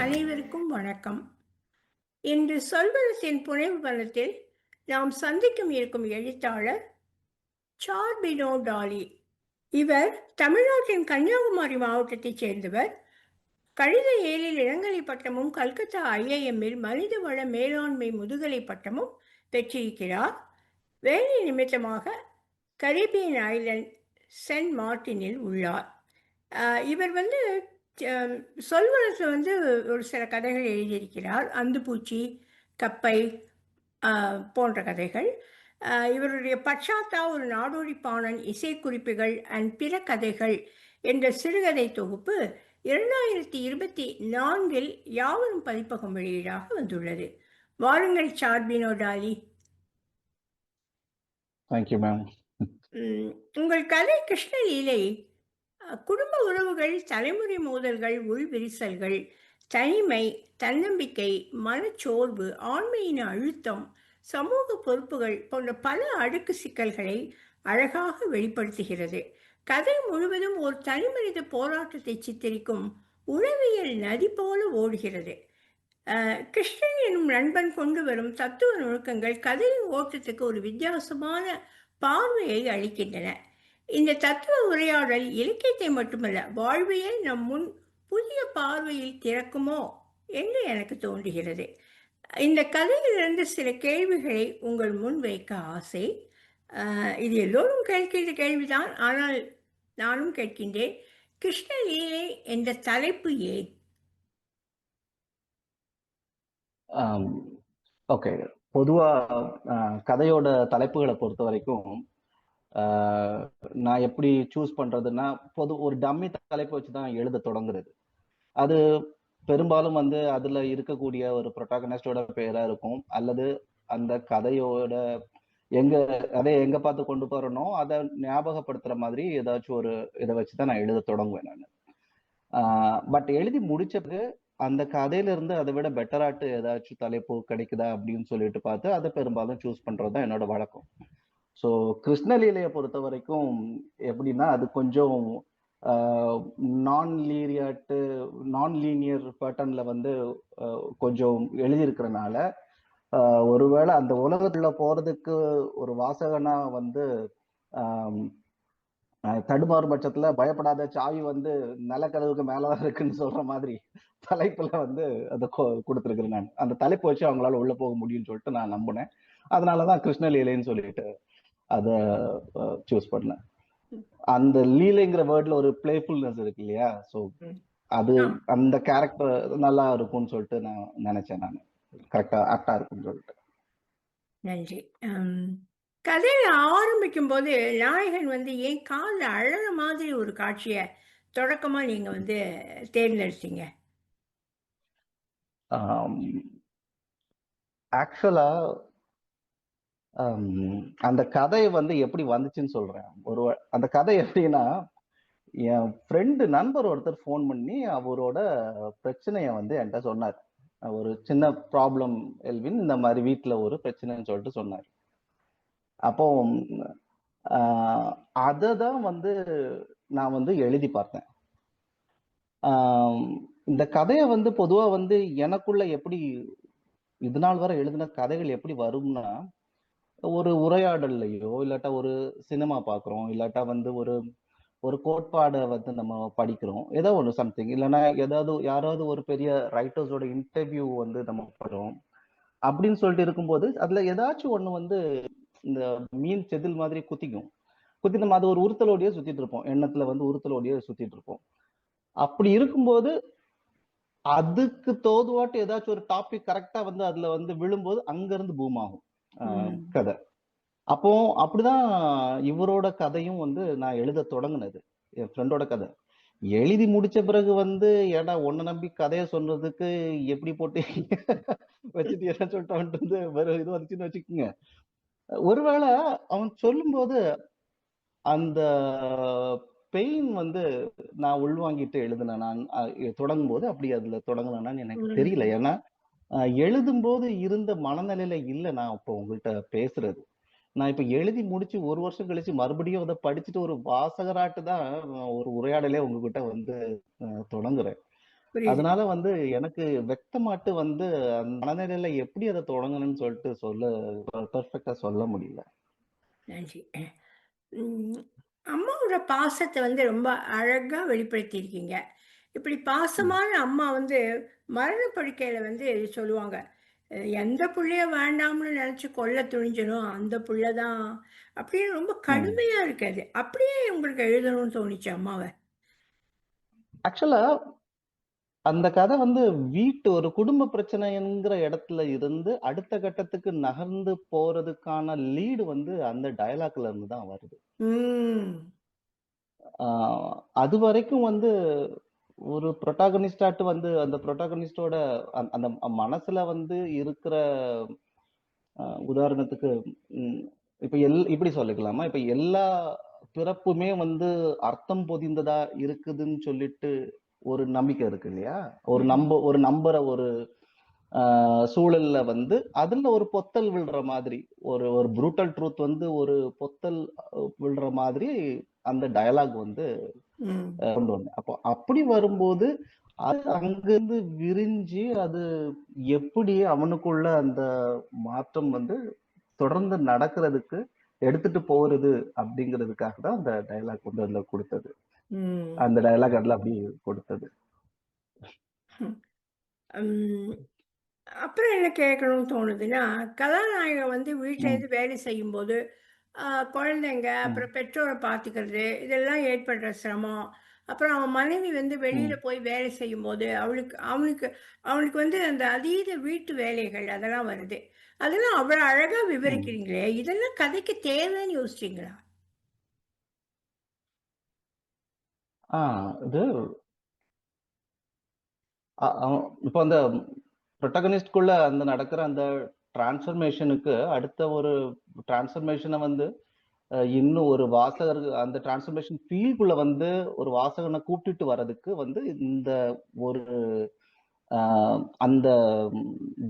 அனைவருக்கும் வணக்கம். இன்று சொல்வனத்தின் புனைவு பலத்தில் நாம் சந்திக்கும் இருக்கும் எழுத்தாளர் சார்பினோ டாலி. இவர் தமிழ்நாட்டின் கன்னியாகுமரி மாவட்டத்தைச் சேர்ந்தவர். கணித ஏழில் இளங்கலை பட்டமும் கல்கத்தா ஐஐஎம்மில் மனித வள மேலாண்மை முதுகலை பட்டமும் பெற்றிருக்கிறார். வேலை நிமித்தமாக கரீபியன் ஐலண்ட் சென்ட் மார்ட்டினில் உள்ளார். இவர் சொல்வனத்தில் ஒரு சில கதைகள் எழுதியிருக்கிறார். அந்துப்பூச்சி, கப்பை போன்ற கதைகள். இவருடைய பச்சாத்தா, ஒரு நாடோடி பாணன், இசைக்குறிப்புகள் அண்ட் பிற கதைகள் என்ற சிறுகதை தொகுப்பு 2024 யாவரும் பதிப்பகம் வெளியீடாக வந்துள்ளது. வாருங்கள் சார்பினோ டாலி. Thank you ma'am. உங்கள் கதை கிருஷ்ணலீலை குடும்ப உறவுகள், தலைமுறை மோதல்கள், உள்விரிசல்கள், தனிமை, தன்னம்பிக்கை, மனச்சோர்வு, ஆண்மையின் அழுத்தம், சமூக பொறுப்புகள் போன்ற பல அடுக்கு சிக்கல்களை அழகாக வெளிப்படுத்துகிறது. கதை முழுவதும் ஒரு தனிமனித போராட்டத்தை சித்தரிக்கும் உளவியல் நதி போல ஓடுகிறது. கிருஷ்ணன் எனும் நண்பன் கொண்டு வரும் தத்துவ நுணுக்கங்கள் கதையின் ஓட்டத்துக்கு ஒரு வித்தியாசமான பார்வையை அளிக்கின்றன. இந்த தத்துவ உரையாடல் இலக்கியத்தை மட்டுமல்ல, வாழ்வையே நம் முன் புதிய பார்வையில் திறக்குமோ என்று எனக்கு தோன்றுகிறது. இந்த கதையிலிருந்து சில கேள்விகளை உங்கள் முன் வைக்க ஆசை. இது எல்லோரும் கேட்கிற கேள்விதான், ஆனால் நானும் கேட்கின்றேன். கிருஷ்ணலீலை என்ற தலைப்பு ஏன்? ஓகே, பொதுவா கதையோட தலைப்புகளை பொறுத்த வரைக்கும் நான் எப்படி சூஸ் பண்றதுன்னா, ஒரு டம்மி தலைப்பு வச்சுதான் எழுத தொடங்குறது. அது பெரும்பாலும் அதுல இருக்கக்கூடிய ஒரு ப்ரொட்டாகனிஸ்டோட பெயரா இருக்கும், அல்லது அந்த கதையோட கதையை எங்க பார்த்து கொண்டு போறனோ அதை ஞாபகப்படுத்துற மாதிரி ஏதாச்சும் ஒரு இதை வச்சுதான் நான் எழுத தொடங்குவேன் நான். பட் எழுதி முடிச்சது அந்த கதையில இருந்து அதை விட பெட்டராட்டு ஏதாச்சும் தலைப்பு கிடைக்குதா அப்படின்னு சொல்லிட்டு பார்த்து அதை பெரும்பாலும் சூஸ் பண்றதுதான் என்னோட வழக்கம். ஸோ கிருஷ்ணலீலையை பொறுத்த வரைக்கும் எப்படின்னா, அது கொஞ்சம் நான் லீனியர் பேட்டர்ன்ல கொஞ்சம் எழுதியிருக்கிறனால, ஒருவேளை அந்த உலகத்துல போறதுக்கு ஒரு வாசகனா தடுமாறும் பட்சத்துல பயப்படாத, சாவி நிலக்கதவுக்கு மேலதான் இருக்குன்னு சொல்ற மாதிரி தலைப்புல அதை கொடுத்துருக்கிறேன். நான் அந்த தலைப்பு வச்சு அவங்களால உள்ள போக முடியும்னு சொல்லிட்டு நான் நம்பினேன். அதனாலதான் கிருஷ்ணலீலைன்னு சொல்லிட்டு அத சூஸ் பண்ணேன். அந்த லீலைங்கிற வேர்ட்ல ஒரு பிளேஃபுல்னஸ் இருக்கு இல்லையா, சோ அது அந்த கேரக்டர் நல்லா இருக்கும்னு சொல்லிட்டு நான் நினைச்சேன். நான் கரெக்டா ஆப்டா இருக்கும்னு சொல்லிட்டு. நன்றி. கதையில ஆரம்பிக்கும் போது நாயகன் ஏன் காலில் அழற மாதிரி ஒரு காட்சியை தொடக்கமா நீங்க தேர்ந்தெடுத்தீங்க? ஆக்சுவலா அந்த கதை எப்படி வந்துச்சுன்னு சொல்றேன். அந்த கதை எப்படின்னா, என் ஃப்ரெண்டு நண்பர் ஒருத்தர் ஃபோன் பண்ணி அவரோட பிரச்சனைய என்கிட்ட சொன்னார். ஒரு சின்ன ப்ராப்ளம் எல்வின், இந்த மாதிரி வீட்டுல ஒரு பிரச்சனைன்னு சொல்லிட்டு சொன்னார். அப்போ அததான் நான் எழுதி பார்த்தேன். இந்த கதையை பொதுவா எனக்குள்ள எப்படி இது நாள் வரை எழுதின கதைகள் எப்படி வரும்னா, ஒரு உரையாடல்லையோ இல்லாட்டா ஒரு சினிமா பாக்குறோம், இல்லாட்டா ஒரு ஒரு கோட்பாடை நம்ம படிக்கிறோம், ஏதோ ஒன்று சம்திங், இல்லைன்னா ஏதாவது யாராவது ஒரு பெரிய ரைட்டர்ஸோட இன்டர்வியூ நம்ம படுறோம் அப்படின்னு சொல்லிட்டு இருக்கும்போது அதுல ஏதாச்சும் ஒண்ணு இந்த மீன் செதில் மாதிரி குத்திக்கும். குத்தி நம்ம அது ஒரு உறுத்தலோடையே சுத்திட்டு இருப்போம், எண்ணத்துல உறுத்தலோடையே சுத்திட்டு இருப்போம். அப்படி இருக்கும்போது அதுக்கு தோதுவாட்டு ஏதாச்சும் ஒரு டாபிக் கரெக்டா அதுல விழும்போது அங்க இருந்து பூம் ஆகும் கதை. அப்போ அப்படிதான் இவரோட கதையும் நான் எழுத தொடங்கினது. என் ஃப்ரெண்டோட கதை எழுதி முடிச்ச பிறகு ஏடா ஒன்ன நம்பி கதையை சொல்றதுக்கு எப்படி போட்டு வச்சுட்டு என்ன சொல்லிட்டு வேற இது வந்துச்சுன்னு வச்சுக்கோங்க. ஒருவேளை அவன் சொல்லும் போது அந்த பெயின் நான் உள்வாங்கிட்டு எழுதினேன். நான் தொடங்கும் போது அப்படி அதுல தொடங்கினேன்னு எனக்கு தெரியல. ஏன்னா எழுதும் போது இருந்த மனநிலையில இல்லை நான் இப்போ உங்கள்கிட்ட பேசுறது. நான் இப்ப எழுதி முடிச்சு ஒரு வருஷம் கழிச்சு மறுபடியும் அதை படிச்சுட்டு ஒரு வாசகராட்டு தான் ஒரு உரையாடலே உங்ககிட்ட தொடங்குறேன். புரியுது. அதனால வந்து எனக்கு வெட்கமாட்டு வந்து அந்த மனநிலையில எப்படி அத தொடங்கணும்னு சொல்லிட்டு பெர்ஃபெக்ட்டா சொல்ல முடியல. நன்றி. ம். அம்மாவோட பாசத்த வந்து ரொம்ப அழகா வெளிப்படுத்தியிருக்கீங்க. இப்படி ம். பாசமான அம்மா வந்து மரண படுக்கையில வந்து சொல்லுவாங்க. எந்த புள்ளைய வேண்டாம்னு நெனச்சு கொல்ல துணிஞ்சனோ, அந்த புள்ள தான் அப்படின்னு ரொம்ப ம். கடுமையா இருக்கு அது. அப்படியே உங்களுக்கு எழுதணும்னு தோணுச்சு அம்மாவ. ஆக்சுவலா அந்த கதை வந்து ஒரு குடும்ப பிரச்சனைங்கிற இடத்துல இருந்து அடுத்த கட்டத்துக்கு நகர்ந்து போறதுக்கான லீடு வந்து அந்த டயலாக்ல இருந்து தான் வருது. ம். ஆ அதுவரைக்கும் வந்து ஒரு புரோட்டாகனிஸ்டாட்டு வந்து அந்த புரோட்டாகனிஸ்டோட அந்த மனசுல வந்து இருக்கிற உதாரணத்துக்கு ம் இப்ப இப்படி சொல்லிக்கலாமா? இப்ப எல்லா பிறப்புமே வந்து அர்த்தம் பொதிந்ததா இருக்குதுன்னு சொல்லிட்டு ஒரு நம்பிக்கை இருக்கு இல்லையா? ம். ஒரு நம்புற ஒரு ஆ சூழல்ல வந்து அதுல ஒரு பொத்தல் விழுற மாதிரி, ஒரு ப்ரூட்டல் ட்ரூத் வந்து ஒரு பொத்தல் விழுற மாதிரி அந்த டயலாக் வந்து ம். கொண்டு வந்தேன். அப்போ அப்படி வரும்போது, அது அங்கிருந்து விரிஞ்சு, அது எப்படி அவனுக்குள்ள அந்த மாற்றம் வந்து தொடர்ந்து நடக்கிறதுக்கு எடுத்துட்டு போறது அப்படிங்கிறதுக்காக தான் அந்த டயலாக் கொண்டு அதுல குடுத்தது. ம். அந்த டயலாக் அதுல அப்படி கொடுத்தது. ம். அப்புறம் என்ன கேட்கணும்னு தோணுதுன்னா, கதாநாயகன் வந்து ம், வீட்லேருந்து வேலை செய்யும்போது, அ குழந்தைங்க, ம், அப்புறம் பெற்றோர பார்த்துக்கிறது, இதெல்லாம் ஏற்படுற சிரமம். அப்புறம் அவன் மனைவி வந்து வெளியில ம், போய் வேலை செய்யும்போது, அவனுக்கு அவனுக்கு வந்து அந்த அதீத வீட்டு வேலைகள் அதெல்லாம் வருது. அதெல்லாம் அவ்வளோ அழகா ம். விவரிக்கிறீங்களே! இதெல்லாம் கதைக்கு தேவைன்னு யோசிச்சீங்களா? ஆ இது இப்ப அந்த புரோட்டகனிஸ்ட்குள்ள அந்த நடக்கிற அந்த டிரான்ஸ்ஃபர்மேஷனுக்கு அடுத்த ஒரு டிரான்ஸ்ஃபர்மேஷன வந்து இன்னும் ஒரு வாசகர் அந்த டிரான்ஸ்ஃபர்மேஷன் ஃபீல்டுக்குள்ள வந்து ஒரு வாசகன கூட்டிட்டு வர்றதுக்கு வந்து இந்த ஒரு அ அந்த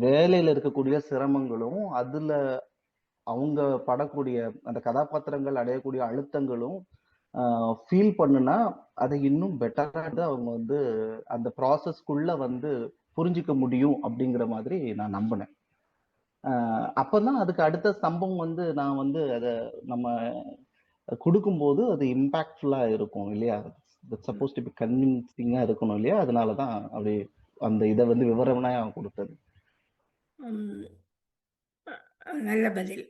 வேலையில இருக்கக்கூடிய சிரமங்களும், அதுல அவங்க படக்கூடிய அந்த கதாபாத்திரங்கள் அடையக்கூடிய அழுத்தங்களும் அ ஃபீல் பண்ணுனா, அத இன்னும் பெட்டரா அவங்க வந்து அந்த ப்ராசஸ்க்குள்ள வந்து புரிஞ்சுக்க முடியும் அப்படிங்கிற மாதிரி நான் நம்புனேன். அப்பதான் அதுக்கு அடுத்த சம்பவம் வந்து நான் வந்து அத நம்ம குடுக்கும்போது அது இம்பாக்ட்ஃபுல்லா இருக்கும் இல்லையா? தட்ஸ் ம். சப்போஸ் டு பி கன்வின்சிங்கா இருக்கணும் இல்லையா? அதனால தான் அப்படி அந்த இத வந்து விவரணையா குடுத்தது. ம். நல்ல பதில்.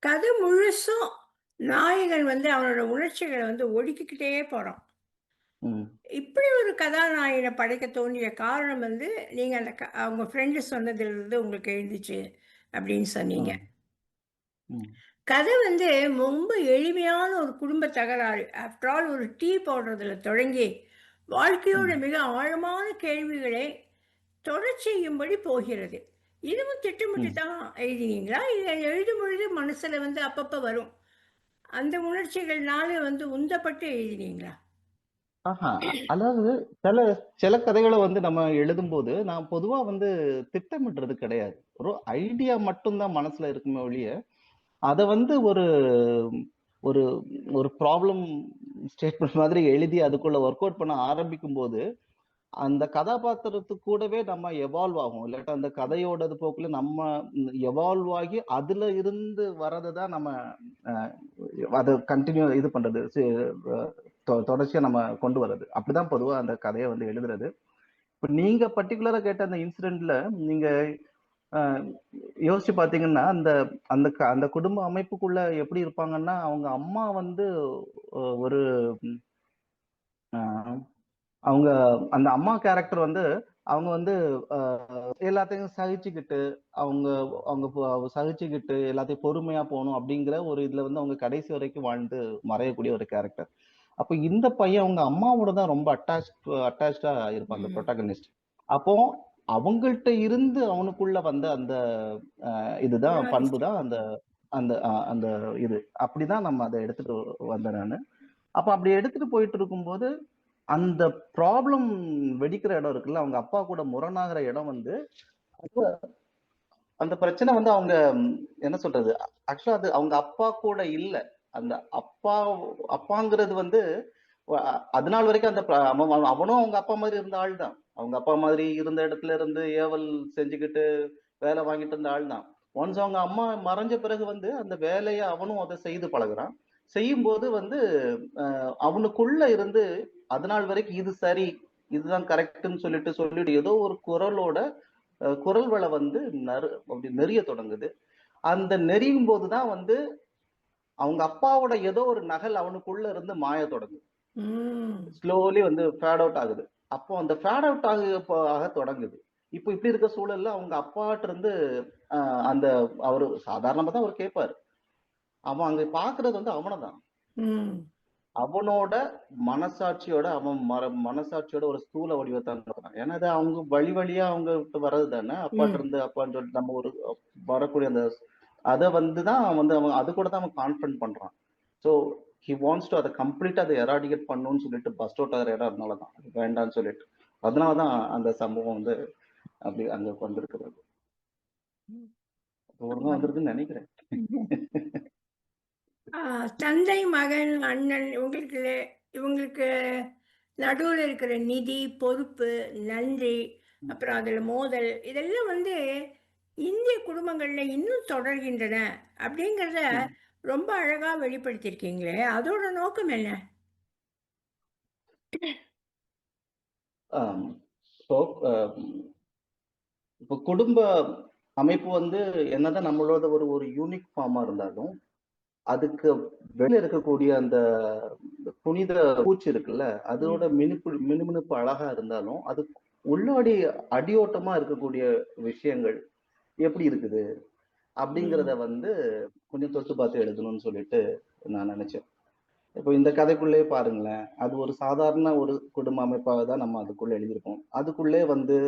கதை முழுசும் நாயகன் வந்து அவனோட உணர்ச்சிகள வந்து ஒடுக்கிக்கிட்டே போறான். ம், இப்படி ஒரு கதாநாயகன படைக்க தோன்றிய காரணம் வந்து, நீங்க அந்த உங்க ஃப்ரெண்ட் சொன்னதிலிருந்து உங்களுக்கு எழுந்துச்சு அப்படின்னு சொன்னீங்க. ம், ம், கதை வந்து ரொம்ப எளிமையான ஒரு குடும்ப தகராறு. ஆஃப்டர் ஆல் ஒரு டீ போடுறதுல தொடங்கி, வாழ்க்கையோட ம், மிக ஆழமான கேள்விகளை தொடர் செய்யும்படி போகிறது. இதுவும் திட்டமிட்டு ம். தான் எழுதினீங்களா? இல்ல எழுதும் பொழுது மனசுல வந்து அப்பப்ப வரும். அந்த உணர்ச்சிகள்னால வந்து உந்தப்பட்டு எழுதினீங்களா? ஆஹா. அதாவது சில சில கதைகள வந்து நம்ம எழுதும்போது, நான் பொதுவா வந்து திட்டமிடுறது கிடையாது. ஒரு ஐடியா மட்டும் தான் மனசுல இருக்குமே ஒழிய, அத வந்து ஒரு ஒரு ஒரு ப்ராப்ளம் ஸ்டேட்மெண்ட் மாதிரி எழுதி அதுக்குள்ள வொர்க் அவுட் பண்ண ஆரம்பிக்கும்போது, அந்த கதாபாத்திரத்துக்கு கூடவே நம்ம எவால்வ் ஆகும். இல்லாட்டா அந்த கதையோடது போக்குல நம்ம எவால்வ் ஆகி அதுல இருந்து வர்றத தான் நம்ம அ அத கன்டின்யூ இது பண்றது. அ தொடர்ச்சியா நம்ம கொண்டு வர்றது. அப்படிதான் பொதுவா அந்த கதைய வந்து எழுதுறது. இப்ப நீங்க பர்ட்டிகுலரா கேட்ட அந்த இன்சிடென்ட்ல நீங்க அ யோசிச்சு பார்த்தீங்கன்னா, அந்த அந்த குடும்ப அமைப்புக்குள்ள எப்படி இருப்பாங்கன்னா, அவங்க அம்மா வந்து ஒரு அ அவங்க அந்த அம்மா கேரக்டர் வந்து அவங்க வந்து அ எல்லாத்தையும் சகிச்சுக்கிட்டு, அவங்க அவங்க சகிச்சுக்கிட்டு எல்லாத்தையும் பொறுமையா போணும் அப்படிங்கிற ஒரு இதுல வந்து அவங்க கடைசி வரைக்கும் வாழ்ந்து மறையக்கூடிய ஒரு கேரக்டர். அப்ப இந்த பையன் அவங்க அம்மாவோட தான் ரொம்ப அட்டாச்டா இருப்பான் அந்த ம். புரோட்டகனிஸ்ட். அப்போ அவங்கள்ட்ட இருந்து அவனுக்குள்ள வந்த அந்த இதுதான் பண்பு குணாதிசயம். தான் அந்த அந்த அந்த இது. அப்படிதான் நம்ம அத எடுத்துட்டு வந்தேன் நானு. அப்ப அப்படி எடுத்துட்டு போயிட்டு இருக்கும்போது, அந்த ப்ராப்ளம் வெடிக்கிற இடம் இருக்குல்ல, அவங்க அப்பா கூட முரணாகுற இடம் வந்து, அந்த பிரச்சனை வந்து அவங்க என்ன சொல்றது? ஆக்சுவலா அது அவங்க அப்பா கூட இல்ல. அந்த அப்பா அப்பாங்கிறது வந்து அது நாள் வரைக்கும் அந்த அவனும் அவங்க அப்பா மாதிரி இருந்த ஆள் தான். அவங்க அப்பா மாதிரி இருந்த இடத்துல இருந்து ஏவல் செஞ்சுக்கிட்டு வேலை வாங்கிட்டு இருந்த ஆள் தான். ஒன்ஸ் அவங்க அம்மா மறைஞ்ச பிறகு வந்து அந்த வேலையை அவனும் அதை செய்து பழகுறான். செய்யும்போது வந்து அவனுக்குள்ள இருந்து அது நாள் வரைக்கும் இது சரி, இதுதான் கரெக்ட்னு சொல்லிட்டு ஏதோ ஒரு குரலோட குரல் வளை வந்து அப்படி நெறிய தொடங்குது. அந்த நெறியும் போதுதான் வந்து அவங்க அப்பாவோட ஏதோ ஒரு நகல் அவனுக்குள்ள இருந்து மாய தொடங்குது. ஸ்லோலி வந்து ஃபேட் அவுட் ஆகுது. அப்போ அந்த ஃபேட் அவுட் ஆக தொடங்குது. இப்போ இப்படி இருக்க சூழல்ல அவங்க அப்பாட்ட இருந்து அந்த அவரு சாதாரணமா தான் அவர் கேட்பாரு. அவன் அங்க பாக்குறது வந்து அவனதான். அவனோட மனசாட்சியோட மனசாட்சியோட ஒரு ஸ்தூல வடிவத்தான் பார்க்கறான். ஏன்னா அது அவங்க வழி வழியா அவங்க விட்டு வர்றது தானே. அப்பாட்ட இருந்து அப்பான்னு சொல்லிட்டு நம்ம ஒரு வரக்கூடிய அந்த அதை வந்துதான் வந்து அவன் அது கூட தான் அவன் கான்ஃபிடன்ட் பண்றான். ஸோ ஹி வாண்ட்ஸ் டு அதை கம்ப்ளீட்டா அதை எராடிகேட் பண்ணணும்னு சொல்லிட்டு பஸ்ட் அவுட் ஆகிற இடம் அதனாலதான் வேண்டாம்னு சொல்லிட்டு. அதனாலதான் அந்த சம்பவம் வந்து அப்படி அங்க வந்திருக்கிறது. ஒழுங்கா வந்திருக்குன்னு நினைக்கிறேன். தந்தை மகன் அண்ணன் இவங்களுக்கு நடுவில் இருக்கிற நிதி பொறுப்பு நன்றி அப்புறம் அதில் மோதல் இதெல்லாம் வந்து இந்திய குடும்பங்களில் இன்னும் தொடர்கின்றன அப்படிங்கிறத ரொம்ப அழகா வெளிப்படுத்தியிருக்கீங்களே, அதோட நோக்கம் என்ன? இப்போ குடும்ப அமைப்பு வந்து என்னதான் நம்மளோட ஒரு யூனிக் ஃபார்மா இருந்தாலும் அதுக்கு வெளியில இருக்கக்கூடிய அந்த புனித பூச்சி இருக்குல்ல, அதோட மினுமினுப்பு அழகா இருந்தாலும் அது உள்ளாடி அடியோட்டமா இருக்கக்கூடிய விஷயங்கள் எப்படி இருக்குது அப்படிங்கிறத வந்து கொஞ்சம் தொட்டு பார்த்து எழுதணும்னு சொல்லிட்டு நான் நினைச்சேன். இப்போ இந்த கதைக்குள்ளே பாருங்களேன், அது ஒரு சாதாரண ஒரு குடும்ப அமைப்பாக தான் நம்ம அதுக்குள்ள எழுதியிருக்கோம். அதுக்குள்ளே வந்து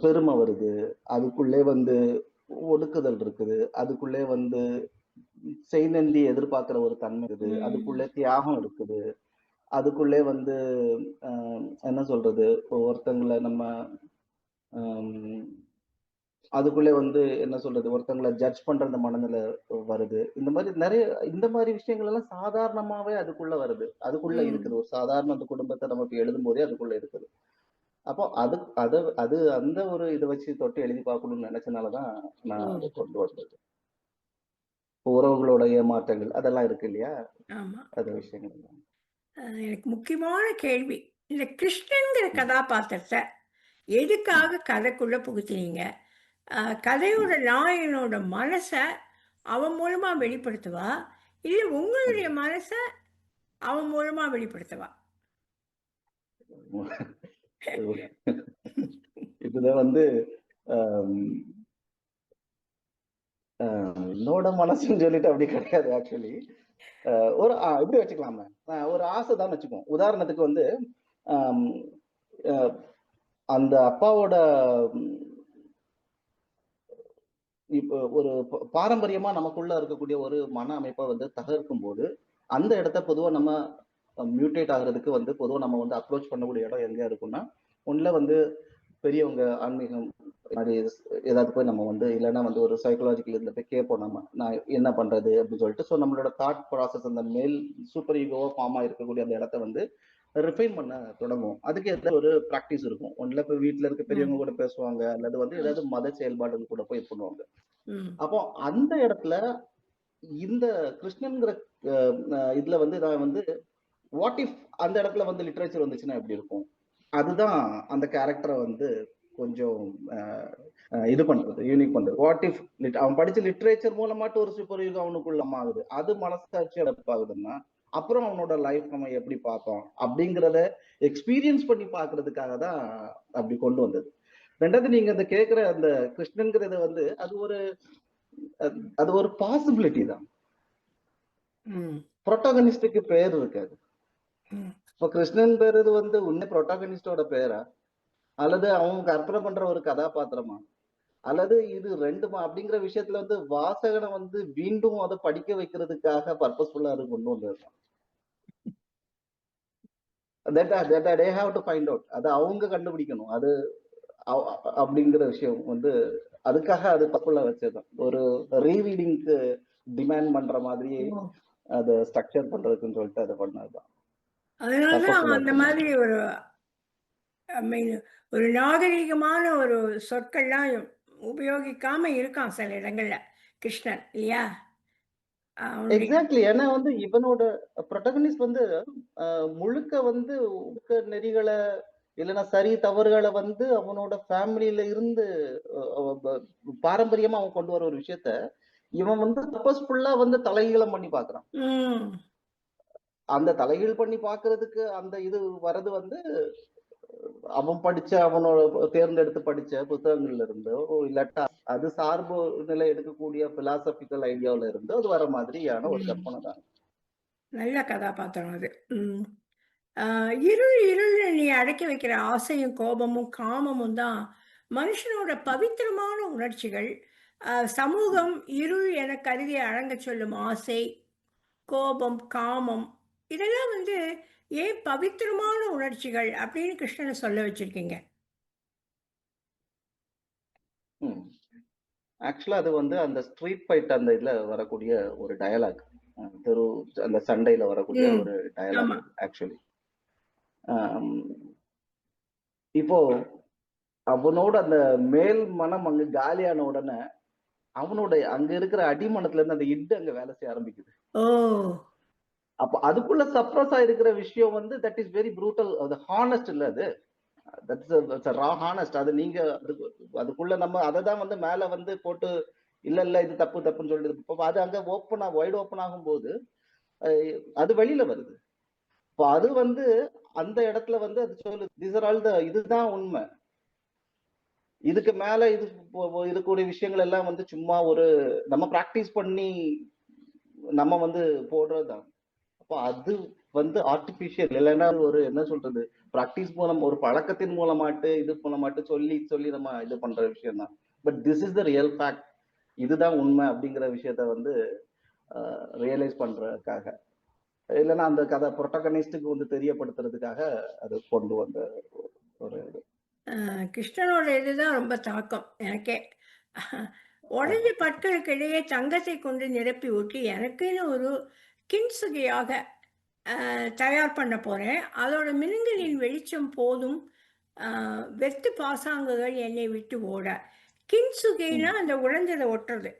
பெருமை வருது, அதுக்குள்ளே வந்து ஒடுக்குதல் இருக்குது, அதுக்குள்ளே வந்து செய்நன்றி எதிர்பார்க்கிற ஒரு தன்மை இருக்குது, அதுக்குள்ளே தியாகம் இருக்குது, அதுக்குள்ளே வந்து என்ன சொல்றது, ஒருத்தங்களை நம்ம அதுக்குள்ளே வந்து என்ன சொல்றது, ஒருத்தங்களை ஜட்ஜ் பண்ற அந்த மனநிலை வருது. இந்த மாதிரி விஷயங்கள் எல்லாம் சாதாரணமாவே அதுக்குள்ள வருது, அதுக்குள்ள இருக்குது. ஒரு சாதாரண அந்த குடும்பத்தை நமக்கு எழுதும் போதே அதுக்குள்ள இருக்குது. அப்போ அது அந்த ஒரு இதை வச்சு தொட்டு எழுதி பார்க்கணும்னு நினைச்சனாலதான் நான் அதை கொண்டு வந்தது. உறவுகளோட ஏமாற்றங்கள் அதெல்லாம் இருக்கு இல்லையா, அது விஷயங்கள். எனக்கு முக்கியமான கேள்வி, இந்த கிருஷ்ணன்கிற கதாபாத்திரத்தை எதுக்காக கதைக்குள்ள புகுத்தினீங்க? கதையோட நாயனோட மனசை அவன் மூலமா வெளிப்படுத்துவா, இல்ல உங்களுடைய மனசை அவன் மூலமா வெளிப்படுத்துவா? இதுல வந்து என்னோட மனசுன்னு சொல்லிட்டு அப்படி கிடையாது. ஆக்சுவலி ஒரு இப்படி வச்சுக்கலாமே, ஒரு ஆசை தான் வச்சுக்கோம். உதாரணத்துக்கு வந்து அந்த அப்பாவோட இப்போ ஒரு பாரம்பரியமா நமக்குள்ள இருக்கக்கூடிய ஒரு மன அமைப்பை வந்து தகர்க்கும் போது அந்த இடத்த பொதுவா நம்ம மியூட்டேட் ஆகுறதுக்கு வந்து பொதுவா நம்ம வந்து அப்ரோச் பண்ணக்கூடிய இடம் எங்க இருக்கும்னா, ஒண்ணுல வந்து பெரியவங்க ஆன்மீகம் மாதிரி ஏதாவது போய் நம்ம வந்து இல்லைன்னா வந்து ஒரு சைக்கலாஜிக்கல் இதில் போய் கேட்போம் நம்ம, நான் என்ன பண்றது அப்படின்னு சொல்லிட்டு. ஸோ நம்மளோட தாட் ப்ராசஸ் அந்த மேல் சூப்பர் ஈகோவா ஃபார்ம் ஆகிருக்கக்கூடிய அந்த இடத்த வந்து ரிஃபைன் பண்ண தொடங்கும். அதுக்கு ஏதாவது ஒரு ப்ராக்டிஸ் இருக்கும். ஒன்றுல போய் வீட்டில் இருக்க பெரியவங்க கூட பேசுவாங்க, அல்லது வந்து ஏதாவது மத செயல்பாடுகள் கூட போய் பண்ணுவாங்க. அப்போ அந்த இடத்துல இந்த கிருஷ்ணன்கிற இதுல வந்து நான் வந்து வாட் இஃப் அந்த இடத்துல வந்து லிட்ரேச்சர் வந்துச்சுன்னா எப்படி இருக்கும், அதுதான் அந்த கேரக்டரை வந்து கொஞ்சம் இது பண்றது, யூனிக் பண்றது. வாட் இஃப் அவன் படிச்ச லிட்ரேச்சர் மூலமாட்டு ஒரு சூப்பர் ஹீரோ அவனுக்குள்ள ஆகுது, அது மனசாட்சி அடப்பாகுதுன்னா அப்புறம் அவனோட லைஃப் நம்ம எப்படி பார்ப்போம் அப்படிங்கிறத எக்ஸ்பீரியன்ஸ் பண்ணி பாக்குறதுக்காக தான் அப்படி கொண்டு வந்தது. ரெண்டாவது, நீங்க அந்த கேட்கிற அந்த கிருஷ்ணன்கிறது வந்து அது ஒரு பாசிபிலிட்டி தான். புரோட்டாகனிஸ்டுக்கு பேர் இருக்காது. இப்ப கிருஷ்ணன் பேரு வந்து உன்னை புரோட்டாகனிஸ்டோட பேரா, அல்லது அவங்க கற்பனை பண்ற ஒரு கதாபாத்திரமா, அல்லது இது ரெண்டுமா அப்படிங்கிற விஷயத்துல வந்து வாசகனை வந்து மீண்டும் அதை படிக்க வைக்கிறதுக்காக பர்பஸ்ஃபுல்லா அது கொண்டு வந்ததுதான். they have to find out. அது அவங்க கண்டுபிடிக்கணும். அது அப்படிங்கிற விஷயம் வந்து அதுக்காக அது பக்குள்ள வச்சதுதான். ஒரு ரீரீடிங்க்கு டிமாண்ட் பண்ற மாதிரியே அதை ஸ்ட்ரக்சர் பண்றதுக்குன்னு சொல்லிட்டு அதை பண்ணதுதான். அதனாலதான் அவன் அந்த தர்ப்பப்புல்லாக்கு மாதிரி ஒரு ஐ மீன் ஒரு நாகரிகமான ஒரு சொற்கள்லாம் உபயோகிக்காம இருக்கான் சில இடங்கள்ல கிருஷ்ணன் இல்லையா? அவனுடைய எக்ஸாக்ட்லி. ஏன்னா வந்து இவனோட ப்ரொட்டகனிஸ்ட் வந்து முழுக்க வந்து ஒழுக்க நெறிகளை இல்லைன்னா சரி தவறுகளை வந்து அவனோட ஃபேமிலியில இருந்து பாரம்பரியமா அவன் கொண்டு வர ஒரு விஷயத்த இவன் வந்து பர்பஸ்ஃபுல்லா வந்து தலைகீழம் பண்ணி பாக்குறான். ம் அந்த தலைகீழ் பண்ணி பாக்குறதுக்கு அந்த இது வர்றது வந்து அவன் படிச்ச அவனோட தேர்ந்தெடுத்து படிச்ச புத்தகங்கள்ல இருந்தோ இல்லாட்டா அது சார்பு நிலை எடுக்கக்கூடிய பிலாசபிக்கல் ஐடியாவில இருந்தோ அது வர மாதிரியான ஒரு ம் கற்பனை தான். நல்ல கதாபாத்திரம் அது. ம் இருள் இருள்னு நீ அடக்கி வைக்கிற ஆசையும் கோபமும் காமமும் தான் மனுஷனோட பவித்திரமான உணர்ச்சிகள். சமூகம் இருள் என கருதி அடங்கச் சொல்லும் ஆசை, கோபம், காமம் இதெல்லாம் வந்து ஏன் பவித்திரமான உணர்ச்சிகள் அப்படின்னு கிருஷ்ணனை சொல்ல வச்சிருக்கீங்க? ஆக்சுவலா அது வந்து அந்த ஸ்ட்ரீட் ஃபைட் அந்த இதுல வரக்கூடிய ஒரு டயலாக், தெரு அந்த சண்டையில வரக்கூடிய ம் ஒரு டயலாக் ஆமா. ஆக்சுவலி. இப்போ அவனோட அந்த மேல் மனம் அங்க காலியான உடனே அவனோட அங்க இருக்கிற அடிமனத்துல இருந்து அந்த இட்டு அங்க வேலை செய்ய ஆரம்பிக்குது. ஓ! அப்ப அதுக்குள்ள சப்ரஸ் ஆயிருக்கிற விஷயம் வந்து தட் இஸ் வெரி ப்ரூட்டல். அது ஹானஸ்ட் இல்ல அது. That's raw honest. அது நீங்க அதுக்குள்ள நம்ம அதை தான் வந்து மேல வந்து போட்டு இல்ல இல்ல இது தப்பு தப்புன்னு சொல்லிட்டு அது அங்க ஓப்பன் வைட் ஓப்பன் ஆகும்போது அது வெளியில வருது. இப்போ அது வந்து அந்த இடத்துல வந்து அது சொல்லு திஸ் ஆர் ஆல் த இதுதான் உண்மை. இதுக்கு மேல இது இருக்கக்கூடிய விஷயங்கள் எல்லாம் வந்து சும்மா ஒரு நம்ம பிராக்டிஸ் பண்ணி நம்ம வந்து போடுறதுதான். அப்போ அது வந்து ஆர்டிபிஷியல் இல்லைன்னா ஒரு என்ன சொல்றது பிராக்டிஸ் மூலம் ஒரு பழக்கத்தின் மூலமாட்டு இது மூலமாட்டு சொல்லி சொல்லி நம்ம இது பண்ற விஷயம் தான். But this is the real fact. இதுதான் உண்மை அப்படிங்கிற விஷயத்த வந்து ரியலைஸ் பண்றதுக்காக இல்லைன்னா அந்த கதை புரோட்டகனிஸ்டுக்கு வந்து தெரியப்படுத்துறதுக்காக அது கொண்டு வந்த ஒரு கிருஷ்ணனோட இதுதான் ரொம்ப தாக்கம் எனக்கே. உடைஞ்ச பற்களுக்கு இடையே தங்கத்தை கொண்டு நிரப்பி ஊட்டி எனக்குன்னு ஒரு கின்சுகையாக தயார் பண்ண போறேன். அதோட மினுங்களின் வெளிச்சம் போதும். வெத்து பாசாங்குகள் என்னை விட்டு ஓட. கின்சுகைனா அந்த உடைஞ்சதை ஒட்டுறது.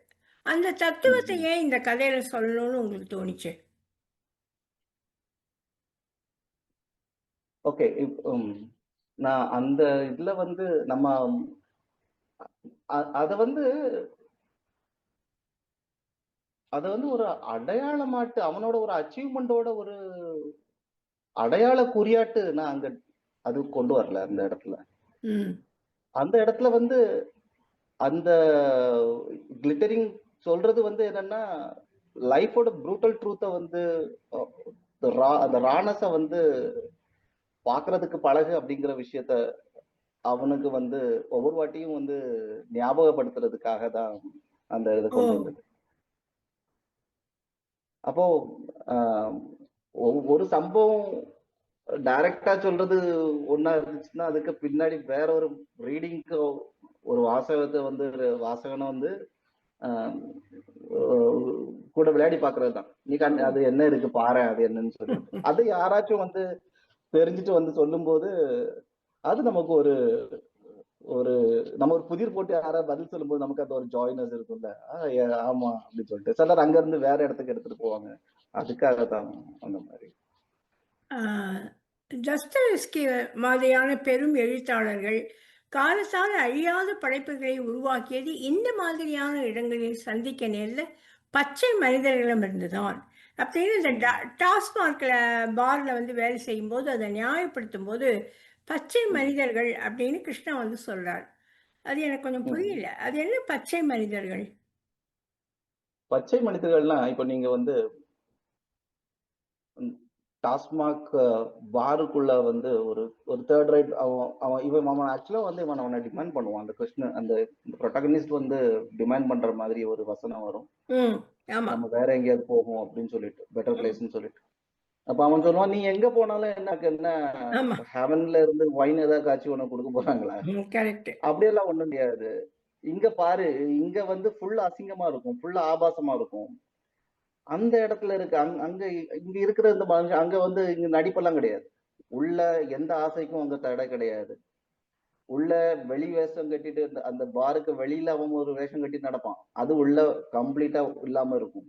அந்த தத்துவத்தை ஏன் இந்த கதையில சொல்லணும்னு உங்களுக்கு தோணுச்சு? ஓகே. நான் அந்த இதுல வந்து நம்ம அத வந்து அத வந்து ஒரு அடையாளமாட்டு அவனோட ஒரு அச்சீவ்மெண்டோட ஒரு அடையாள குறியாட்டு நான் அங்க அது கொண்டு வரல அந்த இடத்துல. ம் அந்த இடத்துல வந்து அந்த கிளிட்டரிங் சொல்றது வந்து என்னன்னா லைஃபோட ப்ரூட்டல் ட்ரூத்தை வந்து அந்த ரானஸ வந்து பாக்குறதுக்கு பழகு அப்படிங்கிற விஷயத்த அவனுக்கு வந்து ஒவ்வொரு வாட்டியும் வந்து ஞாபகப்படுத்துறதுக்காக தான் அந்த இதை ஓ கொண்டு வந்தது. அப்போ ஆஹ், ஒரு சம்பவம் டைரக்டா சொல்றது ஒண்ணா இருந்துச்சுன்னா அதுக்கு பின்னாடி வேற ஒரு ரீடிங்க்கு ஒரு வாசகத்தை வந்து வாசகனை வந்து ஆஹ், கூட விளையாடி பாக்குறது தான். நீ அது என்ன இருக்கு பாரு அது என்னன்னு சொல்லிட்டு அது யாராச்சும் வந்து தெரிஞ்சுட்டு வந்து சொல்லும்போது அது நமக்கு ஒரு ஒரு நம்ம ஒரு புதிர் போட்டு யாராவது பதில் சொல்லும்போது நமக்கு அந்த ஒரு ஜாய்னஸ் இருக்கும்ல. ஆமா அப்படின்னு சொல்லிட்டு சிலர் அங்க இருந்து வேற இடத்துக்கு எடுத்துட்டு போவாங்க. அதுக்காக தான் அந்த மாதிரி. தஸ்தயெவ்ஸ்கி மாதிரியான பெரும் எழுத்தாளர்கள் காலத்தால் அழியாத படைப்புகளை உருவாக்கியது இந்த மாதிரியான இடங்களில் சந்திக்க நேர்ந்த பச்சை மனிதர்களிடமிருந்து தான் அப்படின்னு இந்த டாஸ்மார்க்ல பார்ல வந்து வேலை செய்யும்போது அதை நியாயப்படுத்தும் போது பச்சை மனிதர்கள் அப்படின்னு கிருஷ்ணா வந்து சொல்றார். அது எனக்கு கொஞ்சம் புரியல. அது என்ன பச்சை மனிதர்கள்? பச்சை மனிதர்கள்னா இப்ப நீங்க வந்து டாஸ்மாக் பாருக்குள்ள வந்து ஒரு ஒரு தேர்ட் ரைட் அவன் அவன் இவன் அவன் ஆக்சுவலா வந்து இவன் அவனை டிமாண்ட் பண்ணுவான். அந்த கொஸ்டின் அந்த ப்ரொட்டகனிஸ்ட் வந்து டிமாண்ட் பண்ற மாதிரி ஒரு வசனம் வரும். ம் ஆமா. நம்ம வேற எங்கேயாவது போவோம் அப்படின்னு சொல்லிட்டு பெட்டர் ம், பிளேஸ்ன்னு சொல்லிட்டு அப்ப அவன் சொல்லுவான் நீ எங்க போனாலும் எனக்கு என்ன ஆமா. ஹெவன்ல இருந்து வைன் ஏதாவது காய்ச்சி உனக்கு கொடுக்க போறாங்களா? கரெக்ட். அப்படியெல்லாம் ஒண்ணும் முடியாது. இங்க பாரு, இங்க வந்து ஃபுல் அசிங்கமா இருக்கும், ஃபுல் ஆபாசமா இருக்கும். அந்த இடத்துல இருக்கு. அங்க இங்க இருக்கிற இந்த மனுஷன் அங்க வந்து இங்க நடிப்பெல்லாம் கிடையாது. உள்ள எந்த ஆசைக்கும் அங்க தடை கிடையாது. உள்ள வெளி வேஷம் கட்டிட்டு அந்த பாருக்கு வெளியில அவன் ஒரு வேஷம் கட்டி நடப்பான். அது உள்ள கம்ப்ளீட்டா இல்லாம இருக்கும்.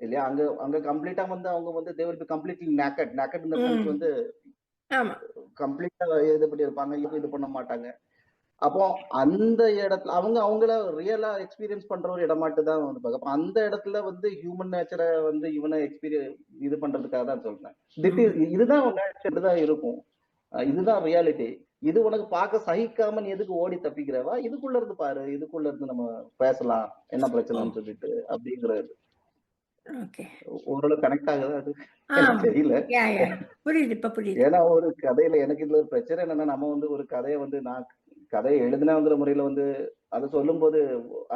இல்லையா? அங்க அங்க கம்ப்ளீட்டா வந்து அவங்க வந்து they will be completely naked. Naked in the sense ம். வந்து ஆமா. கம்ப்ளீட்டா இது பண்ணியிருப்பாங்க. இது பண்ண மாட்டாங்க. அப்போ அந்த இடத்துல அவங்க அவங்கள ரியலா எக்ஸ்பீரியன்ஸ் பண்ற ஒரு இடமாட்டு தான் வந்து பார்க்க. அப்ப அந்த இடத்துல வந்து ஹியூமன் நேச்சரை வந்து இவனை இது பண்றதுக்காக தான் சொல்றேன். ம். இதுதான் நேச்சர் தான் இருக்கும். இதுதான் ரியாலிட்டி. இது உனக்கு பார்க்க சகிக்காம நீ எதுக்கு ஓடி தப்பிக்கிறவா? இதுக்குள்ள இருந்து பாரு. இதுக்குள்ள இருந்து நம்ம பேசலாம். என்ன ஓ! பிரச்சனைன்னு சொல்லிட்டு அப்படிங்கிறது. ஓகே. ஓரளவு கனெக்ட் ஆகுதா அது? எனக்கு ஆம். தெரியல. யா. புரியுது. இப்ப புரியுது. ஏன்னா ஒரு கதையில எனக்கு இதுல ஒரு பிரச்சனை என்னன்னா, நம்ம வந்து ஒரு கதைய வந்து நான் கதைய எழுதினேங்கிற முறையில வந்து அத சொல்லும்போது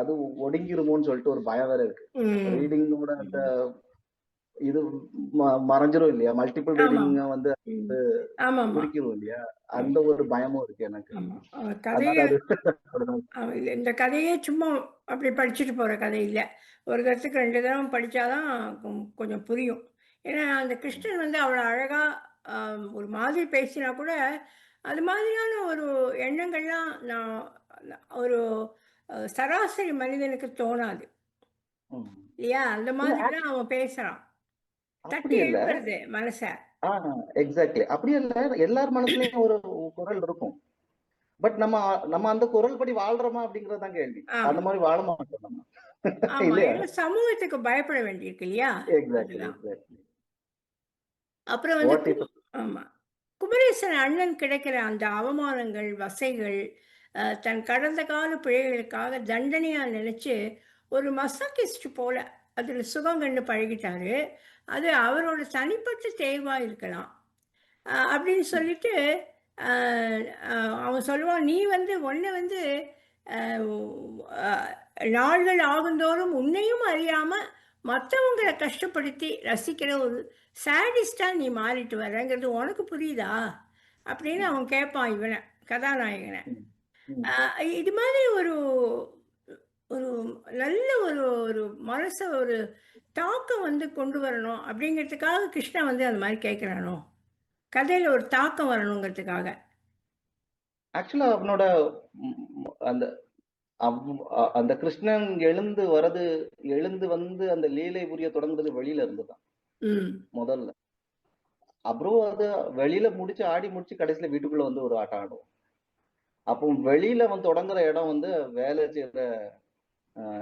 அது ஒடுங்கிருமோன்னு சொல்லிட்டு ஒரு பயம் வேற இருக்கு. ம். ரீடிங்கோட அந்த ம். இது மறைஞ்சிரும் இல்லையா? மல்டிபிள் ஆமாம். ரீடிங்க வந்து ம். ஆமாமா. சுருக்கிரும் இல்லையா? ஆமா. அந்த ஒரு பயமும் இருக்கு எனக்கு. ஆமா. அதனால கதைய அது அப்படிதான். இந்த கதையே சும்மா அப்படி படிச்சுட்டு போற கதை இல்ல. ஒரு தடத்துக்கு 2 தடவ படிச்சா தான் கொஞ்சம் புரியும். ஏன்னா, அந்த கிருஷ்ணன் வந்து அவ்வளோ அழகா அ ஒரு மாதிரி பேசினா கூட, அது மாதிரியான ஒரு எண்ணங்கள்லாம் ஒரு சராசரி மனிதனுக்கு தோணாது. ம். இல்லையா? அந்த இல்ல மாதிரிலாம் அவன் பேசுறான். அப்படி தட்டி இல்ல. எழுப்புறது மனச. ஆ எக்ஸாக்ட்லி. அப்படி இல்ல. எல்லார் மனசுலயும் ஒரு குரல் இருக்கும். பட் நம்ம நம்ம அந்த குரல் படி வாழ்றோமா அப்படிங்கிறது தான் கேள்வி. ஆமா. அந்த மாரி வாழ மாட்டோம் நம்ம. ஆமா. இல்லையா? ஏன்னா சமூகத்துக்கு பயப்பட வேண்டியிருக்கு இல்லையா? எக்ஸாக்ட்லி, அதெல்லாம். எக்ஸாக்ட்லி. அப்புறம் வந்து வாட் இஃப் ஆமா. குமரேசன் அண்ணன் கிடைக்கிற அந்த அவமானங்கள், வசைகள், தன் கடந்த கால பிழைகளுக்காக தண்டனையா நினைச்சு, ஒரு மசாக்கிஸ்ட் போல அதில சுகம் கண்டு பழகிட்டாரு. அது அவரோட தனிப்பட்ட தேர்வா இருக்கலாம். அப்படின்னு சொல்லிட்டு, அ அ அவன் சொல்லுவான், "நீ வந்து உன்ன வந்து அ அ நாள்கள் ஆகுந்தோறும் உன்னையும் அறியாம மத்தவங்கள கஷ்டப்படுத்தி ரசிக்கிற ஒரு சாடிஸ்ட்டா நீ மாறிட்டு வரங்கிறது உனக்கு புரியுதா?" அப்படின்னு ம், அவன் கேட்பான் இவன, கதாநாயகன. ம், ம். அ இது மாதிரி ஒரு ஒரு நல்ல ஒரு ஒரு மனச ஒரு தாக்கம் வந்து கொண்டு வரணும் அப்படிங்கிறதுக்காக கிருஷ்ணா வந்து அந்த மாரி கேட்கிறானோ? கதையில ஒரு தாக்கம் வரணுங்கிறதுக்காக. ஆக்சுவலா அவனோட அந்த அந்த கிருஷ்ணன் எழுந்து வந்து அந்த லீலை புரிய தொடங்குறது வெளியில இருந்து தான் ம். முதல்ல. அப்புறம் அது வெளியில முடிச்சு ஆடி முடிச்சு கடைசியில வீட்டுக்குள்ள வந்து ஒரு ஆட்டம் ஆடுவோம். அப்போ வெளியில அவன் தொடங்குற இடம் வந்து வேலை செய்யற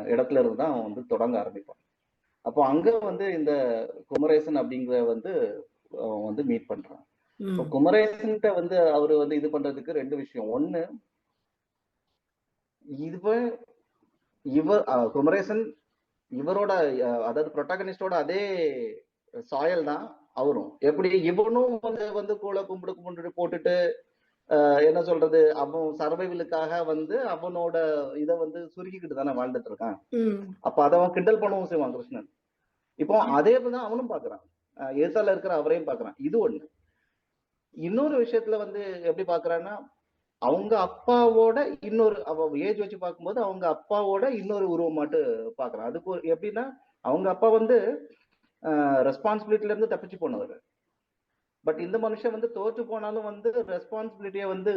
இடத்துல இருந்து தான் அவன் வந்து தொடங்க ஆரம்பிப்பான். அப்போ அங்க வந்து இந்த குமரேசன் அப்படிங்கிற வந்து அவன் வந்து மீட் பண்றான். இப்போ ம். குமரேசன்ட்ட வந்து அவரு வந்து இது பண்றதுக்கு 2 விஷயம். ஒண்ணு, இவ இவர் குமரேசன் இவரோட அதாவது புரோட்டாகனிஸ்டோட அதே சாயல் தான் அவரும். எப்படி இவனும் வந்து வந்து கூழ கும்பிட்டு போட்டுட்டு என்ன சொல்றது, அவன் சர்வைவலுக்காக வந்து அவனோட இத வந்து சுருக்கிக்கிட்டு தானே வாழ்ந்துட்டு இருக்கான். ம். அப்ப அத அவன் கிண்டல் பண்ணவும் செய்வான் கிருஷ்ணன். இப்போ அதே தான் அவனும் பாக்குறான். எதிர்த்தால இருக்கிற அவரையும் பாக்குறான். இது ஒண்ணு. இன்னொரு விஷயத்துல வந்து எப்படி பாக்குறான்னா, அவங்க அப்பாவோட அவ ஏஜ் வச்சு பார்க்கும்போது அவங்க அப்பாவோட இன்னொரு உருவமாட்டு பாக்குறான். அதுக்கு எப்படின்னா, அவங்க அப்பா வந்து ரெஸ்பான்சிபிலிட்டில இருந்து தப்பிச்சு போனவர். பட் இந்த மனுஷன் வந்து தோற்று போனாலும் வந்து ரெஸ்பான்சிபிலிட்டிய வந்து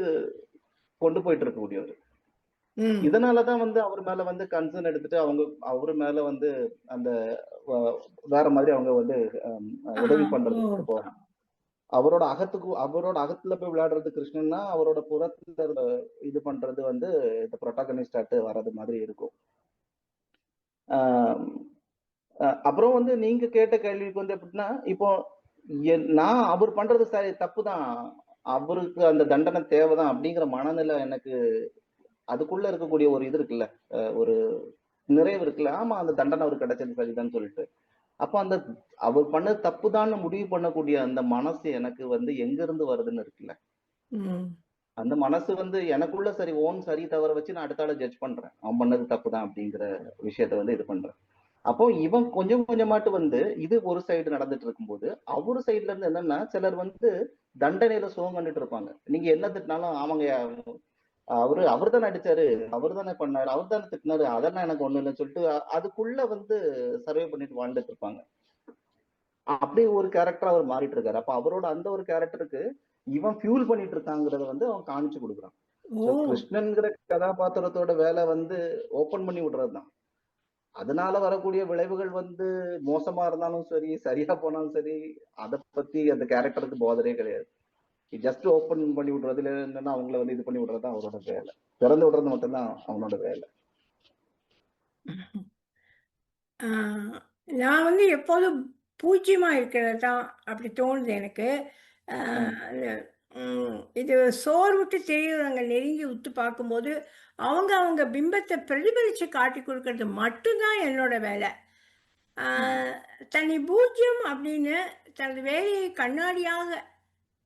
கொண்டு போயிட்டு இருக்கக்கூடியவர். ம். இதனாலதான் வந்து அவர் மேல வந்து கன்சர்ன் எடுத்துட்டு அவரு மேல வந்து அந்த வ- வேற மாதிரி அவங்க வந்து ஆ. உதவி ஓ! பண்றதுக்கு போறாங்க. அவரோட அகத்துல போய் விளையாடுறது கிருஷ்ணன்னா, அவரோட புறத்துல இது பண்றது வந்து இந்த புரோட்டாகனிஸ்ட் வர்றது மாதிரி இருக்கும். ஆஹ் அப்புறம் வந்து நீங்க கேட்ட கேள்விக்கு வந்து எப்படின்னா, இப்போ நான் அவர் பண்றது சரி தப்புதான், அவருக்கு அந்த தண்டனை தேவைதான் அப்படிங்கிற மனநிலை எனக்கு அதுக்குள்ள இருக்கக்கூடிய ஒரு இது இருக்குல்ல, ஒரு நிறைவு இருக்குல்ல. ஆமா, அந்த தண்டனை அவருக்கு கிடைச்சது சரிதான்னு சொல்லிட்டு. அப்ப அந்த அவர் பண்ணது தப்புதான்னு முடிவு பண்ணக்கூடிய அந்த மனசு எனக்கு வந்து எங்க இருந்து வருதுன்னு இருக்குல்ல. ம். அந்த மனசு வந்து எனக்குள்ள சரி ஓன் சரி தவற வச்சு நான் அடுத்த ஆளை ஜட்ஜ் பண்றேன். அவன் பண்ணது தப்புதான் அப்படிங்கிற விஷயத்த வந்து இது பண்றேன். அப்போ இவன் கொஞ்சம் கொஞ்சமாட்டு வந்து இது ஒரு சைடு நடந்துட்டு இருக்கும்போது, அவரு சைடுல இருந்து என்னன்னா, சிலர் வந்து தண்டனையில சுகம் கண்டுட்டு இருப்பாங்க. நீங்க என்ன திட்டினாலும் ஆமாங்கய்யா, அவர் தானே அடிச்சாரு, அவர் தானே பண்ணாரு, அவர் தானே திட்டினாரு, அதெல்லாம் எனக்கு ஒண்ணும் இல்லைன்னு சொல்லிட்டு அதுக்குள்ள வந்து சர்வே பண்ணிட்டு வாழ்ந்துட்டு இருப்பாங்க. அப்படி ஒரு கேரக்டர் அவர் மாறிட்டு இருக்காரு. அப்ப அவரோட அந்த ஒரு கேரக்டருக்கு இவன் ஃபியூல் பண்ணிட்டு இருக்காங்கிறத வந்து அவன் காமிச்சு கொடுக்குறான். ஓ! சோ கிருஷ்ணன்கிற கதாபாத்திரத்தோட வேலை வந்து ஓபன் பண்ணி விடுறதுதான். அதனால வரக்கூடிய விளைவுகள் வந்து மோசமா இருந்தாலும் சரி, சரியா போனாலும் சரி, அத பத்தி அந்த கேரக்டருக்கு போதரே கிடையாது. ஜஸ்ட் ஓபன் பண்ணி விடுறதுல என்னன்னா அவங்கள வந்து இது பண்ணி விடுறது தான் அவரோட வேலை. திறந்து விடுறது மட்டும்தான் அவனோட வேலை. ஆ, நான் வந்து எப்போதும் பூஜ்யமா இருக்கிறது தான் அப்படி தோணுது எனக்கு. ஆ, ம். அந்த இது சோர்வுட்டு தெரியுறவங்க நெருங்கி உத்து பார்க்கும்போது, அவங்க அவங்க பிம்பத்த பிரதிபலிச்சு காட்டிக் குடுக்கறது மட்டும் தான் என்னோட வேலை. ஆ, ம். தன்னை பூஜ்யம் அப்படின்னு தனது வேலையை கண்ணாடியாக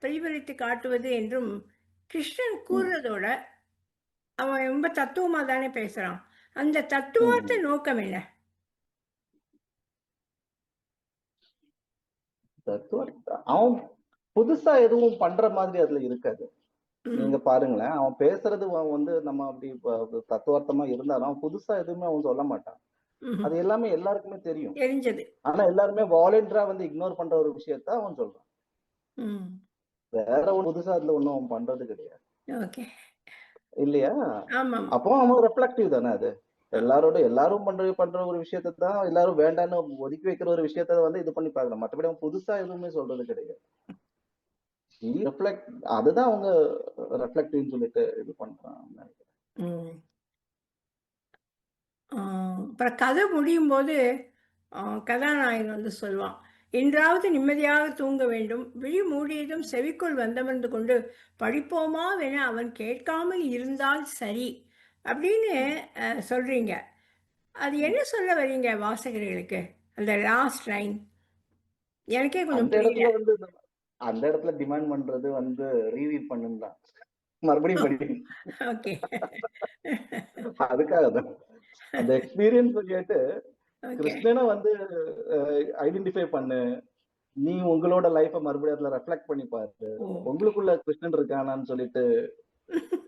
பிரதிபலித்து காட்டுவது என்றும் கிருஷ்ணன் ம். கூறுறதோட, அவன் ரொம்ப தத்துவமா தானே பேசுறான். அந்த ம். தத்துவார்த்த நோக்கம் என்ன? அவன் புதுசா எதுவும் பண்ற மாதிரி அதுல இருக்காது. ம். நீங்க பாருங்களேன், அவன் பேசுறது வந்து நம்ம அப்படி தத்துவார்த்தமா இருந்தாலும் அவன் புதுசா எதுவுமே அவன் சொல்ல மாட்டான். ம்ஹ்ம். அது எல்லாமே எல்லாருக்குமே தெரியும். தெரிஞ்சது. ஆனா எல்லாருமே வாலண்டரா வந்து இக்னோர் பண்ற ஒரு விஷயத்த அவன் சொல்றான். ம். வேற ஒரு புதுசா அதுல ஒண்ணும் அவன் பண்றது கிடையாது. ஓகே. இல்லையா? ஆமாம். அப்போ அவன் ரெஃப்ளெக்டிவ் தானே அது. எல்லாரும் பண்ற பண்ற ஒரு விஷயத்த தான் எல்லாரும் வேண்டான்னு ஒதுக்கி வைக்கிற ஒரு விஷயத்த வந்து இது பண்ணி பார்க்கலாம். மத்தபடி அவன் புதுசா எதுவுமே சொல்றது கிடையாது. ரிஃப்ளெக்ட் அதுதான் அவங்க ரெஃப்ளெக்டிவ்னு சொல்லிட்டு இது பண்றான். ம். ஆ, அப்புறம் கதை முடியும்போது, ஆ, கதாநாயகன் வந்து சொல்வான், "இன்றாவது நிம்மதியாக தூங்க வேண்டும். விழி மூடியதும் செவிக்குள் வந்தமர்ந்து கொண்டு படிப்போமாவென அவன் கேட்காமல் இருந்தால் சரி." அப்படின்னு சொல்றீங்க. அது ம். என்ன சொல்ல வரீங்க வாசகர்களுக்கு? அந்த லாஸ்ட் லைன் எனக்கே கொஞ்சம் அந்த புரியல. இடத்துல வந்து அந்த இடத்துல டிமாண்ட் பண்றது வந்து ரீரீட் பண்ணுன்னு தான். மறுபடியும் படி. ஓகே. அதுக்காக தான். அந்த எக்ஸ்பீரியன்ஸ கேட்டு ஓகே. கிருஷ்ணன வந்து ஐடென்டிஃபை பண்ணு. நீ உங்களோட லைஃப மறுபடியும் அதுல ரெஃப்ளெக்ட் பண்ணி பாரு. ஓகே. உங்களுக்குள்ள கிருஷ்ணன் இருக்கானான்னு சொல்லிட்டு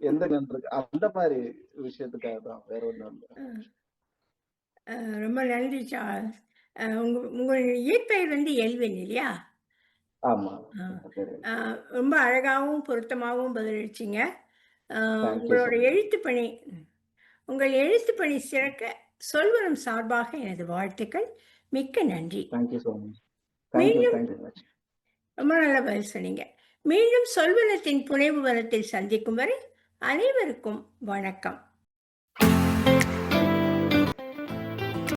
எந்த கண் இருக்கு. அந்த மாரி விஷயத்துக்காக தான். வேற ஒண்ணும் இல்ல. ரொம்ப நன்றி சார்ல்ஸ். உங்களுடைய இயற்பெயர் வந்து எல்வின் இல்லையா? ஆமா. ஆ. சரி. ஆ, ரொம்ப அழகாவும், பொருத்தமாவும் பதிலளிச்சீங்க. ஆ, தேங்க் யூ சோ உங்களோட மச். எழுத்துப் பணி உங்கள் எழுத்துப் பணி சிறக்க சொல்வனம் சார்பாக எனது வாழ்த்துக்கள். மிக்க நன்றி. Thank you so much. மீண்டும் தேங்க் யூ மச். ரொம்ப நல்ல பதில் சொன்னீங்க. மீண்டும் சொல்வனத்தின் புனைவு வனத்தில் சந்திக்கும் வரை அனைவருக்கும் வணக்கம்.